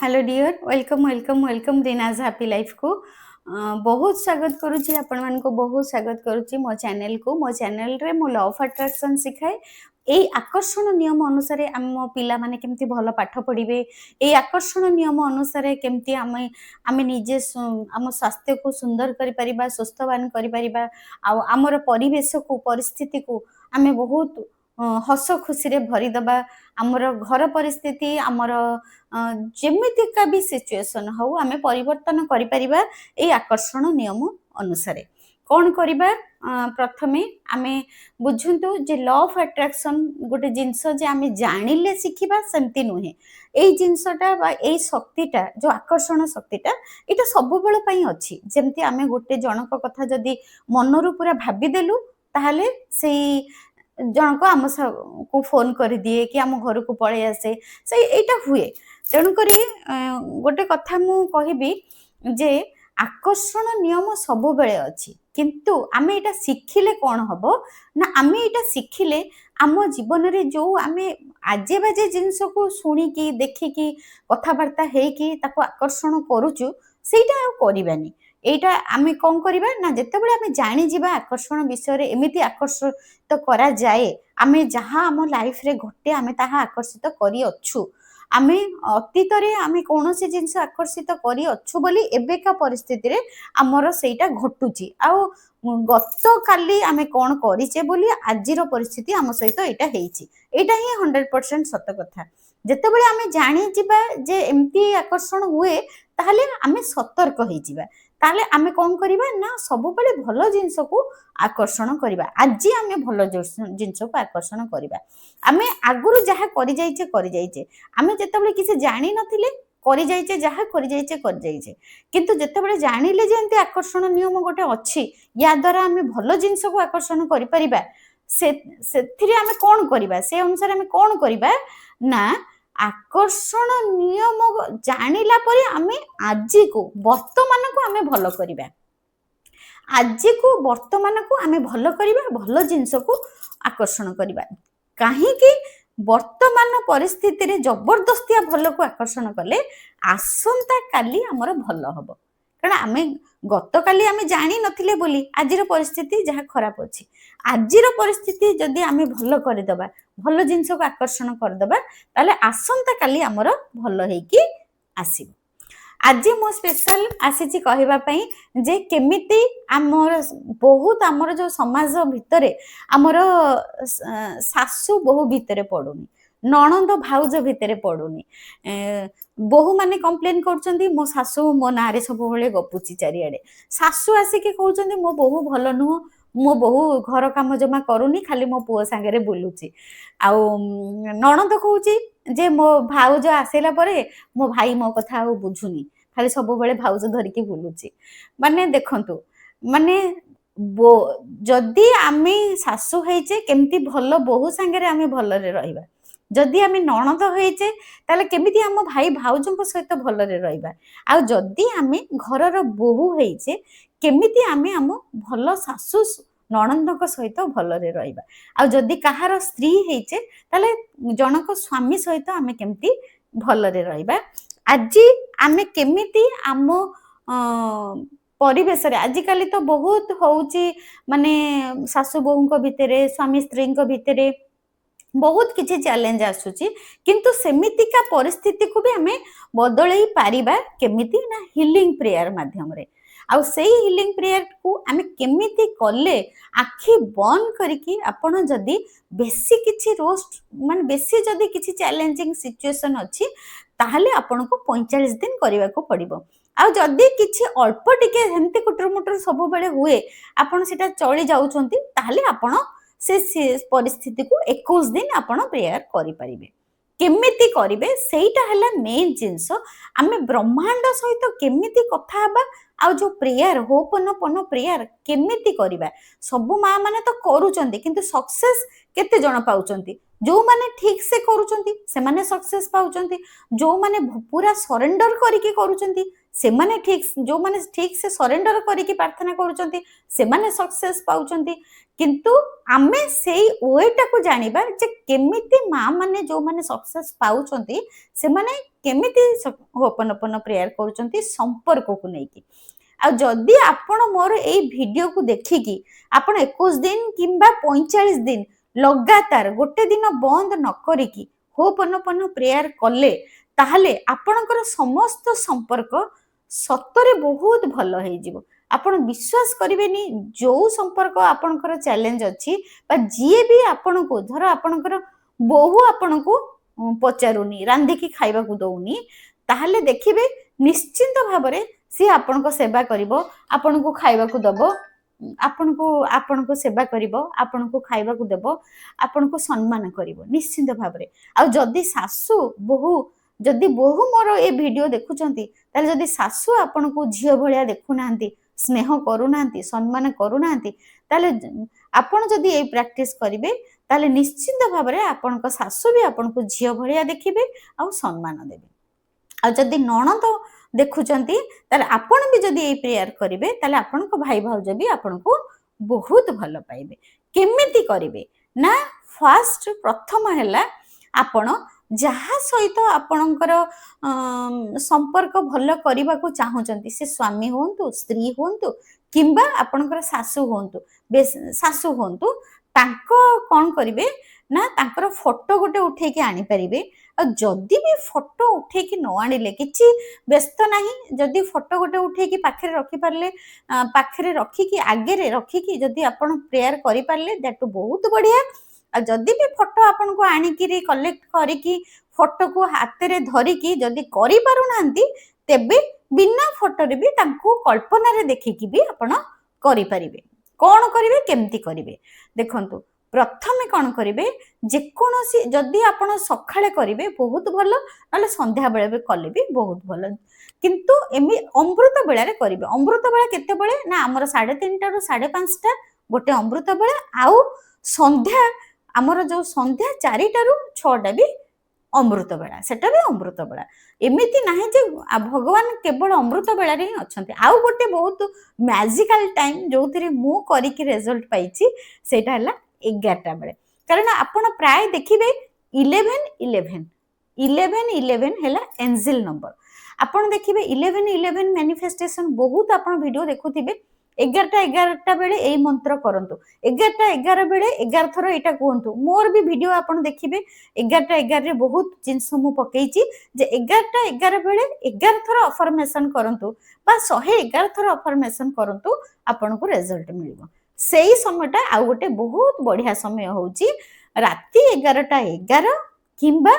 Hello dear welcome welcome welcome रिनाज happy life को बहुत स्वागत करुच्ची आपण मान को बहुत स्वागत करुच्ची मो चैनल को मो चैनल रे मो लॉ ऑफ अट्रैक्शन सिखाए एई आकर्षण नियम अनुसार आम पिला माने केमती भल पाठ पढ़िबे एई आकर्षण नियम अनुसार केमती आमे आमे निजे आम स्वास्थ्य को सुंदर करि परिबा स्वस्थवान करि परिबा आ हमर परिवेश को परिस्थिति को आमे बहुत हस खुशी रे भरी दबा आमर घर परिस्थिति आमर जेमितिका भी सिचुएशन हो आमे परिवर्तन करि परिबा ए आकर्षण नियम अनुसार कौन करिबा प्रथमे आमे बुझंतु जे लॉ ऑफ अट्रैक्शन गोटे जिंस जे आमे जानिले सिखिबा सेमती नुहे एई जिंसटा बा एई शक्तिटा जो आकर्षण शक्तिटा एटा सब बेल पई अछि जेमती आमे गोटे जनक कथा जदी मनरु पूरा भाबी देलु ताहले सेई जनक आम को फोन कर दिए कि आम घर को पळे आसे से एटा हुए तेणुक गोटे कथा मु कहबी जे आकर्षण नियम सब बेले अछि किंतु आमे एटा सिखिले कौन हबो ना आमे एटा सिखिले आम जीवन रे जो आमे आजे बाजे जिंस को सुनी की देखि की कथा वार्ता हे की ताको आकर्षण करूचु सेटा करिबानी एटा आमे कौन करिबा ना जते बेले आमे जानि जिबा आकर्षण विषय रे एमिति आकर्षित करा जाए आमे जहाँ आम लाइफ रे घटे आमे ताहा आकर्षित करी अच्छु आमे अतीत रे आमे कोनोसी जिंस आकर्षित करी अच्छु बोली एबेका परिस्थिति रे हमर सेटा घटुची आ गत काली आमे कोन करिचे बोली आजिर परिस्थिति आम सहित एटा हेइची एटा ही 100% सत कथा जते बेले आमे जानि जिबा जे एमती आकर्षण हुए ताहले आमे सतर्क होई जिबा ताले आमे कौन करिबा ना सब बेले भलो जिंस को आकर्षण करिबा आज आमे भलो जिंस को आकर्षण करिबा आमे आगुरु जहा करि जाइचे आमे जते बेले किसी जानि नथिले करि जाइचे जहा करि जाइचे किंतु जते बेले जानिले जे एंती आकर्षण नियम गोटे अछि या द्वारा आमे भलो जिंस को आकर्षण करि परिबा सेथिरे आमे कौन करिबा से अनुसार आमे कौन करिबा ना आकर्षण नियम जानिला परे आमे आज को वर्तमान को आमे भलो करिबा आज को वर्तमान को आमे भलो करिबा भलो जिंस को आकर्षण करिबा काहे कि वर्तमान परिस्थिति रे जबरदस्तिया भलो को आकर्षण कले आसंता काली हमर भलो हबो कारण आमे गत काली आमे जानि नथिले बोली आजिर परिस्थिति जहा खराब अछि आजिर परिस्थिति जदी आमे भलो करि दबा भलो जिंस को आकर्षण कर दबा ताले आसंता काली हमर भलो हेकी आसीबो आज मो स्पेशल आसीची कहबा पई जे केमिति हमर बहुत हमर जो समाज भितरे हमर सासु बहु भितरे पडुनी नणंद भाउज भितरे पडुनी बहु माने कंप्लेन करचंदी मो सासु मो नारे सब बेले गपुची चारियाडे सासु आसी के कहउचंदी मो बहु भलो नुह मो बहु घर काम जमा करूनी खाली मो पुओ सांगे बुलूची आ नणंद कहूची जे मो भाउज आसेला परे मो भाई मो कथा बुझुनी खाली सब बेले भाउज धरिकी बुलूची माने देखंतु माने जदि आमे सासु हेचे केमती भलो बहु सांगे आमे भलरे रहिबा जदि आमे नणंद हेचे ताले केमिति हम भाई भाउजंको सहित भलरे रहिबा आ जदि आमे घरर बहु हेचे केमिति आमे हम भलो सासु नणंदक सहित भलरे रहिबा आ जदि कहार स्त्री हेचे ताले जनक स्वामी सहित आमे केमिति भलरे रहिबा आज आमे केमिति आम परिवेश रे आजिकाली तो बहुत होउची माने सासु बहुंको भितरे स्वामी स्त्रींको भितरे बहुत किछि चैलेंज आसुची किंतु सेमितिका परिस्थिति को भी हमें बदलई पारिबा केमिति ना हीलिंग प्रेयर माध्यम रे आ सेही हीलिंग प्रेयर को हमें केमिति कले आखि बंद करके आपण जदी बेसी किछि रोस्ट मान बेसी जदी किछि चैलेंजिंग सिचुएशन अछि ताहले आपण को 45 दिन करबा को पड़िबो आ जदी किछि अल्प टिके हेंती कुटर मुटर सब बेले हुए आपण सेटा चली जाउछंती ताहले आपण से परिस्थिति को 21 दिन आपण प्रेयर करि परिबे केमिति करिवे सेटा हला मेन जिंस आमे ब्रह्मांड सहित केमिति कथा हबा आ जो प्रेयर होपनपन प्रेयर केमिति करिबा सब मां माने तो करूचंती किंतु सक्सेस केते जण पाउचंती जो माने ठीक से करूचंती से माने सक्सेस पाउचंती जो माने पूरा सरेंडर करिके करूचंती सेमाने ठीक जो माने ठीक से सरेंडर करिकी प्रार्थना करूचंती सेमाने सक्सेस पाउचंती किंतु आमे सेई ओएटा को जानिबा जे केमिति मां माने जो माने सक्सेस पाउचंती सेमाने केमिति होपनपन प्रेयर करूचंती संपर्क को नेकी आ जदि आपण मोर ए वीडियो को देखिकी आपण 21 दिन किंबा 45 दिन लगातार गोटे दिन बंद न करिकी होपनपन प्रेयर कले ताहले आपणकर समस्त संपर्क सतरे बहुत भल हो जिवो आपण विश्वास करिवेनी जो संपर्क आपणकर चैलेंज अछि बा जिए भी आपण को धर आपणकर बहु आपण को पचारुनी रांधी की खाइबा को दउनी ताहले देखिबे निश्चिंत भाबरे सी आपण को सेवा करिवो आपण को खाइबा को दबो आपण को सेवा करिवो आपण को खाइबा को देबो आपण को सम्मान करिवो निश्चिंत भाबरे आ जदी सासु बहु जदि बहु मोर ए वीडियो देखुचंती ताले जदि सासु आपण को झियो भलिया देखु नांती स्नेह करू नांती सम्मान करू नांती ताले आपण जदि ए प्रैक्टिस करिवे ताले निश्चिंत भाबरे आपण को सासु भी आपण को झियो भलिया देखिबे आ सम्मान देबे आ जदि नणंद देखुचंती ताले आपण भी जदि ए प्रेयर करिवे ताले आपण को भाई भाउज भी आपण को बहुत भल पाइबे केमिति करिवे ना फर्स्ट प्रथम हैला आपण जहा सहित आपणकर संपर्क भल करबा को चाहूचंती से स्वामी होंतु स्त्री होंतु किंबा आपणकर सासु होंतु तांको कोन करिवे ना तांकर फोटो गोटे उठे के आनी परिबे आ जदि भी फोटो उठे की न आनिले किछि व्यस्त नाही जदि फोटो गोटे उठे की पाखरे रखि परले पाखरे रखि की आगे रे रखि की जदि आपण प्रेयर करि परले दैट बहुत बढ़िया आ जदि भी फोटो आपण को आनी की कलेक्ट करी की फोटो को हाथ रे धरी की जदि करि पारु नांती तेबे बिना फोटो रे भी तांको कल्पना रे देखि की भी आपण करि परिबे कोन करिवे केमती करिवे देखंतु प्रथमे कौन करिवे जे कोनोसी जदि आपण सखाळे करिवे बहुत भलो नले संध्या बेले भी कले भी बहुत भलो किंतु एमी अमृत बेला रे करिवे अमृत बेला केते बेले ना हमर 3:30 रु 5:30 गोटे अमृत बेला आउ संध्या हमर जो संध्या 4टा रु 6टा भी अमृत बेला सेटा भी अमृत बेला एमिति नाही जे भगवान केवल अमृत बेला रे अछंती आउ गोटे बहुत मैजिकल टाइम जो थरे मु करी की रिजल्ट पाइची सेटा हला 11टा बेले कारण आपण प्राय देखिबे 11 हेला एंजल नंबर आपण देखिबे 11 मैनिफेस्टेशन बहुत आपण वीडियो देखुथिबे 11टा बेले एई मंत्र करंतु 11 बेले 11 थरो एटा कहंतु मोर भी वीडियो आपण देखिबे 11 रे बहुत जिंस मु पकेइची जे 11 बेले 11 थरो अफर्मेशन करंतु बा 111 थरो अफर्मेशन करंतु आपण को रिजल्ट मिलिबो सेई समयटा आ गोटे बहुत बढ़िया समय होउची राती 11 किंबा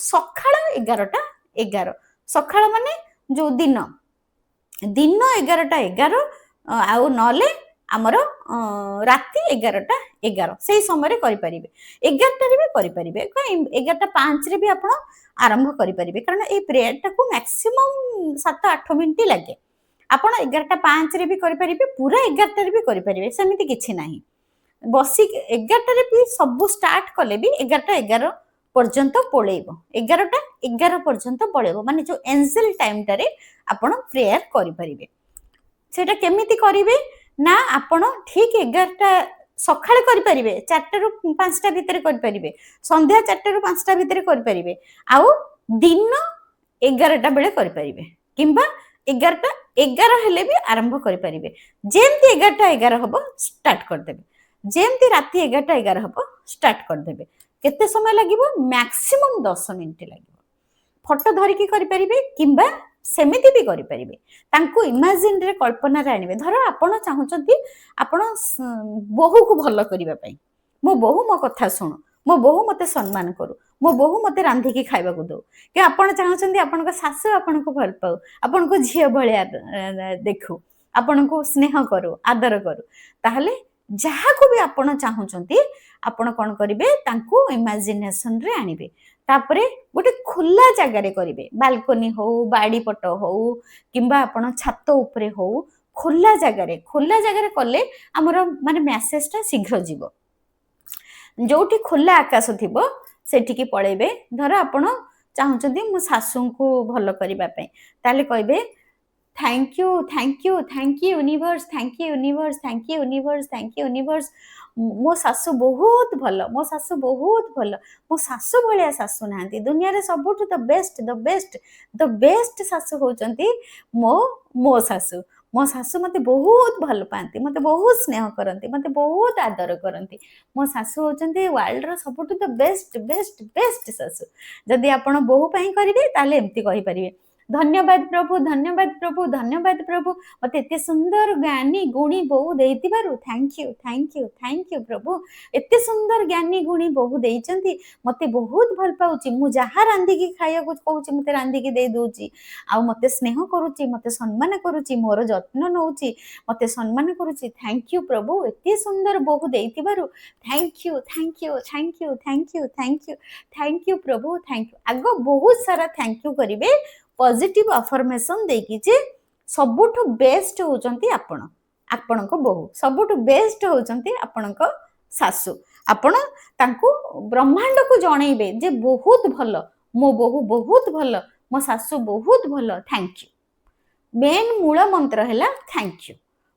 सखाळ 11 सखाळ माने जो दिन 11 आउ नले आमर राती 11 सेई समय करि परिबे 11 रे भी करि परिबे 11:05 रे भी आपण आरंभ करि परिबे कारण ए प्रेयर टा को मैक्सिमम 7-8 मिनिट लागे आपण 11:05 रे भी करि परिबे पूरा 11 रे भी करि परिबे सेमिति किछि नाही बसी 11 रे भी सब स्टार्ट कले भी 11:11 पर्यंत पळेइबो 11:11 पर्यंत पळेइबो माने जो एंजल टाइम टारे आपण प्रेयर करि परिबे सेटा केमिति करिवे ना आपण ठीक 11टा सखाळे करि परिबे 4टा रु 5टा भितरे करि परिबे संध्या 4टा रु 5टा भितरे करि परिबे आउ दिन 11टा बेले करि परिबे किंबा 11 हेले भी आरंभ करि परिबे जेमति 11:11 हबो स्टार्ट कर देबे जेमति राती 11:11 हबो स्टार्ट कर देबे केते समय लागिबो मैक्सिमम 10 मिनिट लागिबो फोटो धरि की करि परिबे किंबा सेमिति भी करि परिबे तांको इमेजिन रे कल्पना रे आनिबे धर आपण चाहउचंती आपण बहु को भलो करिबा पई मो बहु मो कथा सुनो मो बहु मते सम्मान करू मो बहु मते रांधी की खाइबा को दो कि आपण चाहउचंती आपण को सासु आपण को भल पाऊ आपण को झियो भलिया देखू आपण को स्नेह करू आदर करू ताहले जहा को भी आपण चाहउचंती आपण कोन करिवे तांको इमेजिनेशन रे आनिबे तापरे गोटे खुला जगह रे करिवे बालकनी हो बाड़ी पट हो किंबा आपण छात ऊपरे हो खुला जगह रे कले हमर माने मेसेजटा शीघ्र जीवो जोठी खुला आकाश थिबो सेठी की पळेबे धर आपण ଚାହୁଁଛନ୍ତି ମୋ ଶାଶୁଙ୍କୁ ଭଲ କରିବା ପାଇଁ, ତାହେଲେ କହିବେ thank you thank you thank you universe thank you universe thank you universe thank you universe मो शाशु बहुत भल मो शाशु बहुत भल मो शाशु भाया शाशु ना दुनिया रे सबुठ द बेस्ट शाशु होचंती मो मो शाशु मो शाशु मते बहुत भल पाती मते बहुत स्नेह करती मते बहुत आदर करती मो शाशु होचंती वर्ल्ड रो सबुठ द बेस्ट बेस्ट बेस्ट शाशु जदि आपण बोहू पई करिवे ताले एम्ति कहि परिवे धन्यवाद प्रभु धन्यवाद प्रभु धन्यवाद प्रभु मते एते सुंदर ज्ञानी गुणी बहु देइतिबारु थैंक यू प्रभु एते सुंदर ज्ञानी गुणी बहु देइचंती मते बहुत भल पाउची मु जहा रांधी की खाया को कहूची मते रांधी की दे दोची आ मते स्नेह करूची मते सम्मान करूची मोर जत्न नउची मते सम्मान करूची थैंक यू प्रभु एते सुंदर बहु देइतिबारु thank you thank you thank you thank you thank you thank you प्रभु थैंक यू आगो बहुत सारा थैंक यू करिवे पॉजिटिव अफर्मेशन देकी जे सबुठु बेस्ट होचंती आपण आपणको बहु सबुठु बेस्ट होचंती आपणको सासू आपण तांको ब्रह्मांड को जणैबे जे बहुत भलो मो बहु बहुत भलो मो सासू बहुत भलो थैंक यू मेन मूल मंत्र हैला थैंक यू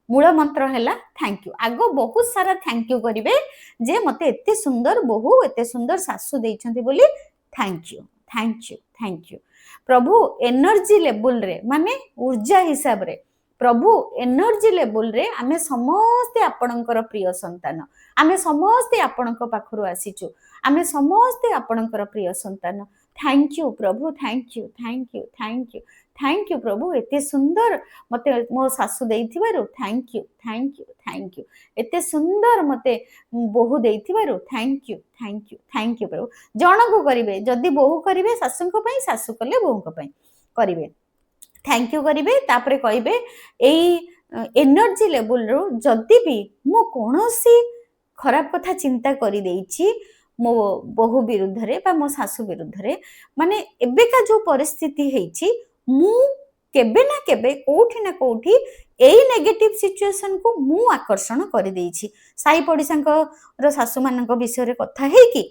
मूल मंत्र हैला थैंक यू आगो बहुत सारा थैंक यू करिवे जे मते एते सुंदर बहु एते सुंदर सासू देइछंती बोली thank you thank you thank you Prabhu energy level रे माने ऊर्जा हिसाब रे प्रभु एनर्जी लेवल रे आमे समस्ते आपणकर प्रिय संतान आमे समस्ते आपणक पाखरु आसीचु आमे समस्ते आपणकर प्रिय संतान थैंक यू प्रभु thank you thank you thank you thank you प्रभु एते सुंदर मते मो सासू देइथिबारु thank you thank you thank you एते सुंदर मते बहु देइथिबारु thank you thank you thank you प्रभु जण को करिवे जदी बहु करिवे सासुको पई सासु कले बहु को पई करिवे थैंक यू करिवे तापरे कहिबे एई एनर्जी लेवल रो जदी भी मो कोनोसी खराब कथा चिंता करि देइछि मो बहु विरुद्ध रे बा मो सासु विरुद्ध रे माने एबेका जो परिस्थिति हेछि मु केबे ना केबे कोठी ना कोठी एई नेगेटिव सिचुएशन को मु आकर्षण करि देइछि साई पडिसांको सासु मानक विषय रे कथा हे कि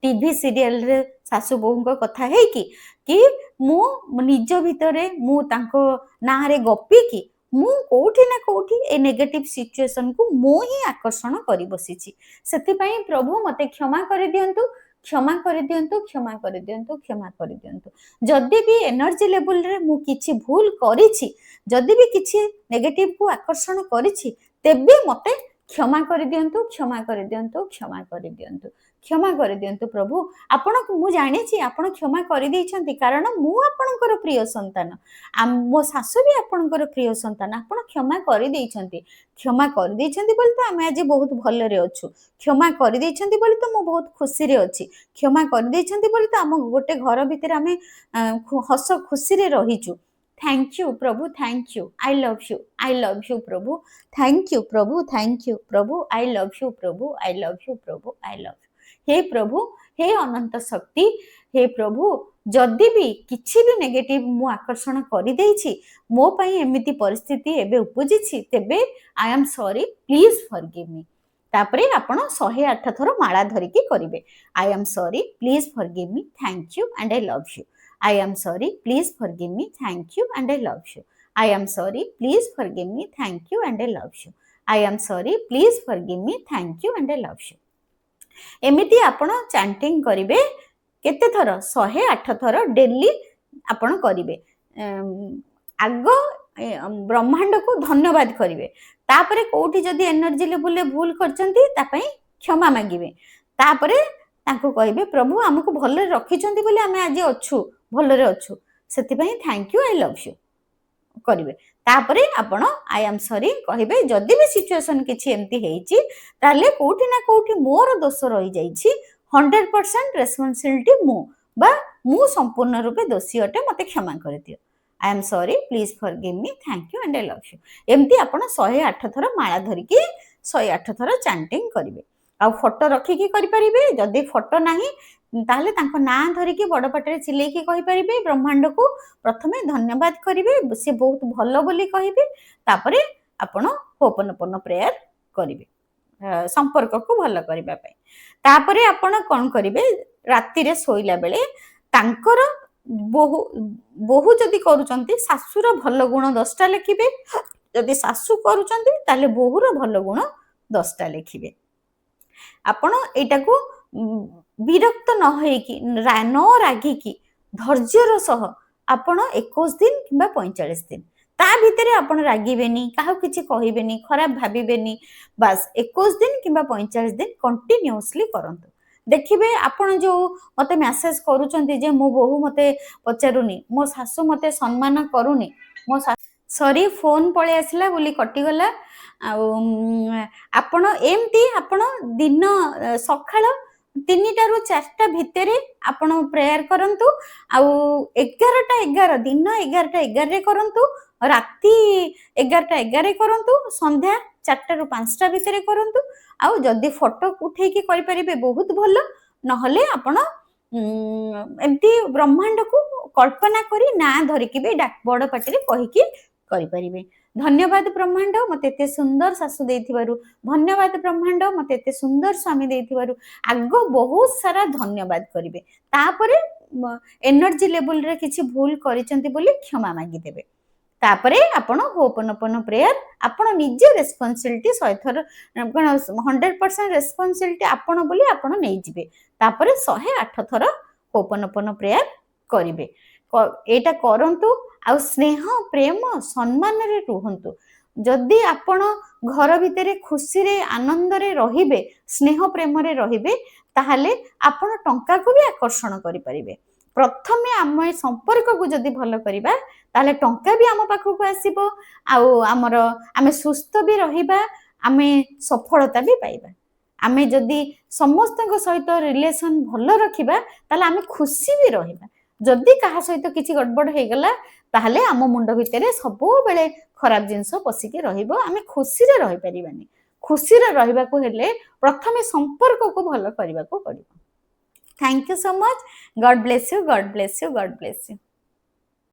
टीवी सीरियल रे सासु बहुंको कथा हे कि मु निज भितरे मु तांको ना रे गपी कि मु कोठी ना कोठी ए नेगेटिव सिचुएशन को मु ही आकर्षण करि बसिछि सेति पई प्रभु मते क्षमा करि दियंतु क्षमा करि दियंतु क्षमा करि दियंतु क्षमा करि दियंतु जदि भी एनर्जी लेवल रे मु किछि भूल करिछि जदि भी किछि नेगेटिव को आकर्षण करिछि तेबे मते क्षमा करि दियंतु क्षमा करि दियंतु क्षमा करि दियंतु क्षमा करि दियंतु प्रभु आपण मु जानिछि आपण क्षमा करि दैछंती कारण मु आपणकर प्रिय संतान मो सासु भी आपणकर प्रिय संतान आपण क्षमा करि दैछंती बोली तो आमे आज बहुत भल रे अछु क्षमा करि दैछंती बोली तो मु बहुत खुशी रे अछि क्षमा करि दैछंती बोली तो हम गोटे घर भितर आमे हस खुशी रे रहिछु थैंक यू प्रभु thank you I love you प्रभु थैंक यू प्रभु थैंक यू प्रभु आई लव यू प्रभु आई लव यू प्रभु आई लव यू हे प्रभु हे अनंत शक्ति हे प्रभु जदि भी किछि भी नेगेटिव मु आकर्षण करि दैछि मो पई एमिति परिस्थिति एबे उपजिछि तेबे I am sorry please forgive me तापरे आपण 108 थरो माळा धरि की करिवे I am sorry please forgive me thank you and I love you I am sorry please forgive me thank you and I love you I am sorry please forgive me thank you and I love you I am sorry please forgive me thank you and I love you एमिति आपण chanting करिवे केते थर 108 थर daily आपण करिवे आगो ब्रह्मांड को धन्यवाद करिवे तापरे कोठी जदी एनर्जी लेवल ले भूल करचंती तापई क्षमा मागिवे तापरे ताको कहिबे प्रभु हमको भल्ले रखिचंती बोली आमे आज अछु भल्ले रे अछु सेति पई thank you I love you करिवे तापरे आपण आई एम सॉरी कहिबे जदी भी सिचुएशन किछि एम्ति हेछि ताले कोठी ना कोठी मोर दोष रहि जाइछि 100% रेस्पोंसिबिलिटी मु संपूर्ण रूपे दोषी अटे मते क्षमा कर दियो I am sorry please forgive me thank you and I love you एम्ति आपण 108 थर माळा धरि की 108 थर चैंटिंग करिवे आ फोटो रखी की करि परिबे जदी फोटो नाही ताहले तांको ना धरि की बड़ पाटरे चिल्लै की कहि परिबे ब्रह्मांड को प्रथमे धन्यवाद करिवे से बहुत भलो बोली कहिबे तापरे आपण होपनपन प्रेयर करिवे संपर्क को भलो करिबा पई तापरे आपण कोन करिवे राती रे सोइला बेले तांकर ବୋହୁ ବୋହୁ ଯଦି କରୁଛନ୍ତି ଶାଶୁର ଭଲ ଗୁଣ 10ଟା ଲେଖିବେ, ଯଦି ଶାଶୁ କରୁଛନ୍ତି ତାହେଲେ ବୋହୁର ଭଲ ଗୁଣ 10ଟା ଲେଖିବେ। ଆପଣ ଏଇଟାକୁ ବିରକ୍ତ ନ ହେଇକି ନ ରାଗିକି ଧୈର୍ଯ୍ୟର ସହ ଆପଣ 21 ଦିନ କିମ୍ବା 45 ଦିନ ତା ଭିତରେ ଆପଣ ରାଗିବେନି, କାହାକୁ କିଛି କହିବେନି, ଖରାପ ଭାବିବେନି, ବାସ୍ 21 ଦିନ କିମ୍ବା 45 ଦିନ କଣ୍ଟିନ୍ୟୁଅସଲି କରନ୍ତୁ। ଦେଖିବେ ଆପଣ ଯୋଉ ମତେ ମେସେଜ କରୁଛନ୍ତି ଯେ ମୋ ବୋହୁ ମତେ ପଚାରୁନି, ମୋ ଶାଶୁ ମତେ ସମ୍ମାନ କରୁନି, ମୋ ସରି ଫୋନ୍ ପଳେଇ ଆସିଲା ବୋଲି କଟିଗଲା। ଆଉ ଆପଣ ଏମିତି ଆପଣ ଦିନ ସକାଳ 3ଟାରୁ 4ଟା ଭିତରେ ଆପଣ ପ୍ରେୟାର କରନ୍ତୁ। ଆଉ 11ଟା 11 ଦିନ 11ଟା 11ରେ କରନ୍ତୁ, ରାତି 11ଟା 11ରେ କରନ୍ତୁ, ସନ୍ଧ୍ୟା 4ଟାରୁ 5ଟା ଭିତରେ କରନ୍ତୁ। ଆଉ ଯଦି ଫଟୋ ଉଠେଇକି କରିପାରିବେ ବହୁତ ଭଲ, ନହେଲେ ଆପଣ ଏମିତି ବ୍ରହ୍ମାଣ୍ଡକୁ କଳ୍ପନା କରି ନାଁ ଧରିକି ବି ବଡ଼ ପାଟିରେ କହିକି କରିପାରିବେ। ଧନ୍ୟବାଦ ବ୍ରହ୍ମାଣ୍ଡ ମତେ ଏତେ ସୁନ୍ଦର ଶାଶୁ ଦେଇଥିବାରୁ, ଧନ୍ୟବାଦ ବ୍ରହ୍ମାଣ୍ଡ ମତେ ଏତେ ସୁନ୍ଦର ସ୍ୱାମୀ ଦେଇଥିବାରୁ। ଆଗ ବହୁତ ସାରା ଧନ୍ୟବାଦ କରିବେ, ତାପରେ ଏନର୍ଜି ଲେଭେଲରେ କିଛି ଭୁଲ କରିଛନ୍ତି ବୋଲି କ୍ଷମା ମାଗିଦେବେ। ତାପରେ ଆପଣ ହୋପନୋପନ ପ୍ରେୟାର ଆପଣ ନିଜେ ରେସ୍ପନ୍ସିବିଲିଟି 100 ଥର କ'ଣ 100% ରେସ୍ପନ୍ସିବିଲିଟି ଆପଣ ବୋଲି ଆପଣ ନେଇଯିବେ। ତାପରେ 108 ଥର ହୋପନୋପନ ପ୍ରେୟାର କରିବେ। ଏଇଟା କରନ୍ତୁ, ଆଉ ସ୍ନେହ ପ୍ରେମ ସମ୍ମାନରେ ରୁହନ୍ତୁ। ଯଦି ଆପଣ ଘର ଭିତରେ ଖୁସିରେ ଆନନ୍ଦରେ ରହିବେ, ସ୍ନେହ ପ୍ରେମରେ ରହିବେ, ତାହେଲେ ଆପଣ ଟଙ୍କାକୁ ବି ଆକର୍ଷଣ କରିପାରିବେ। ପ୍ରଥମେ ଆମ ଏ ସମ୍ପର୍କକୁ ଯଦି ଭଲ କରିବା ତାହେଲେ ଟଙ୍କା ବି ଆମ ପାଖକୁ ଆସିବ, ଆଉ ଆମେ ସୁସ୍ଥ ବି ରହିବା, ଆମେ ସଫଳତା ବି ପାଇବା। ଆମେ ଯଦି ସମସ୍ତଙ୍କ ସହିତ ରିଲେସନ ଭଲ ରଖିବା ତାହେଲେ ଆମେ ଖୁସି ବି ରହିବା। ଯଦି କାହା ସହିତ କିଛି ଗଡ଼ବଡ଼ ହେଇଗଲା ତାହେଲେ ଆମ ମୁଣ୍ଡ ଭିତରେ ସବୁବେଳେ ଖରାପ ଜିନିଷ ପଶିକି ରହିବ, ଆମେ ଖୁସିରେ ରହିପାରିବାନି। ଖୁସିରେ ରହିବାକୁ ହେଲେ ପ୍ରଥମେ ସମ୍ପର୍କକୁ ଭଲ କରିବାକୁ ପଡ଼ିବ। Thank you so much. God bless you, god bless you, god bless you.